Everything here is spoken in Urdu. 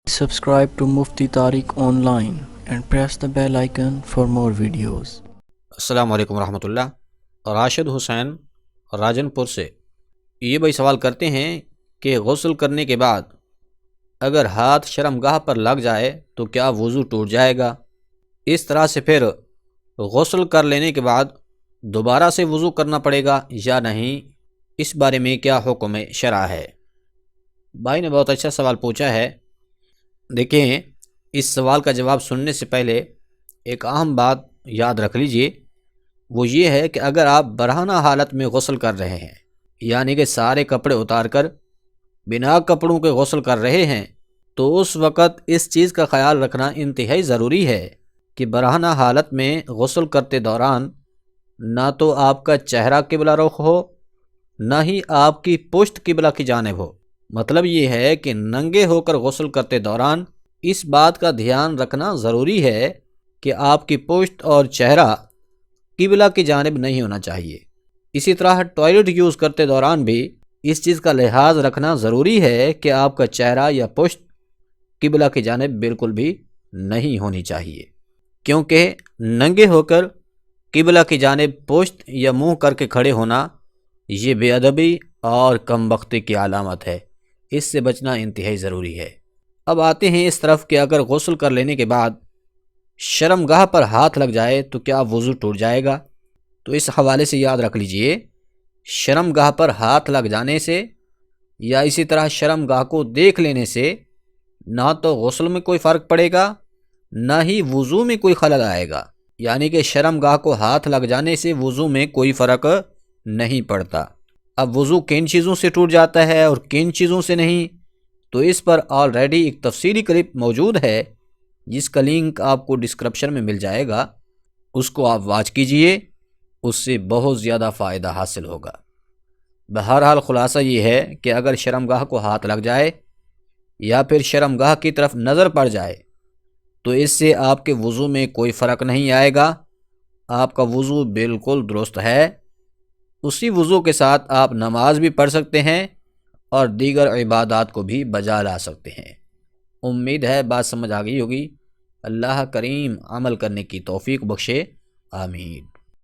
Subscribe to Mufti Tariq Online and press the bell icon for more videos. السلام علیکم ورحمۃ اللہ۔ راشد حسین راجن پور سے یہ بھائی سوال کرتے ہیں کہ غسل کرنے کے بعد اگر ہاتھ شرمگاہ پر لگ جائے تو کیا وضو ٹوٹ جائے گا؟ اس طرح سے پھر غسل کر لینے کے بعد دوبارہ سے وضو کرنا پڑے گا یا نہیں؟ اس بارے میں کیا حکم شرع ہے؟ بھائی نے بہت اچھا سوال پوچھا ہے۔ دیکھیں، اس سوال کا جواب سننے سے پہلے ایک اہم بات یاد رکھ لیجئے، وہ یہ ہے کہ اگر آپ برہنہ حالت میں غسل کر رہے ہیں، یعنی کہ سارے کپڑے اتار کر بنا کپڑوں کے غسل کر رہے ہیں، تو اس وقت اس چیز کا خیال رکھنا انتہائی ضروری ہے کہ برہنہ حالت میں غسل کرتے دوران نہ تو آپ کا چہرہ قبلہ رخ ہو، نہ ہی آپ کی پشت قبلہ کی جانب ہو۔ مطلب یہ ہے کہ ننگے ہو کر غسل کرتے دوران اس بات کا دھیان رکھنا ضروری ہے کہ آپ کی پشت اور چہرہ قبلہ کی جانب نہیں ہونا چاہیے۔ اسی طرح ٹوائلٹ یوز کرتے دوران بھی اس چیز کا لحاظ رکھنا ضروری ہے کہ آپ کا چہرہ یا پشت قبلہ کی جانب بالکل بھی نہیں ہونی چاہیے، کیونکہ ننگے ہو کر قبلہ کی جانب پشت یا منہ کر کے کھڑے ہونا یہ بے ادبی اور کم بختی کی علامت ہے۔ اس سے بچنا انتہائی ضروری ہے۔ اب آتے ہیں اس طرف کہ اگر غسل کر لینے کے بعد شرمگاہ پر ہاتھ لگ جائے تو کیا وضو ٹوٹ جائے گا؟ تو اس حوالے سے یاد رکھ لیجئے، شرمگاہ پر ہاتھ لگ جانے سے یا اسی طرح شرمگاہ کو دیکھ لینے سے نہ تو غسل میں کوئی فرق پڑے گا، نہ ہی وضو میں کوئی خلل آئے گا۔ یعنی کہ شرمگاہ کو ہاتھ لگ جانے سے وضو میں کوئی فرق نہیں پڑتا۔ اب وضو کن چیزوں سے ٹوٹ جاتا ہے اور کن چیزوں سے نہیں، تو اس پر آلریڈی ایک تفصیلی کلپ موجود ہے جس کا لنک آپ کو ڈسکرپشن میں مل جائے گا، اس کو آپ واچ کیجئے، اس سے بہت زیادہ فائدہ حاصل ہوگا۔ بہرحال خلاصہ یہ ہے کہ اگر شرمگاہ کو ہاتھ لگ جائے یا پھر شرمگاہ کی طرف نظر پڑ جائے تو اس سے آپ کے وضو میں کوئی فرق نہیں آئے گا، آپ کا وضو بالکل درست ہے۔ اسی وضو کے ساتھ آپ نماز بھی پڑھ سکتے ہیں اور دیگر عبادات کو بھی بجا لا سکتے ہیں۔ امید ہے بات سمجھ آ گئی ہوگی۔ اللہ کریم عمل کرنے کی توفیق بخشے، آمین۔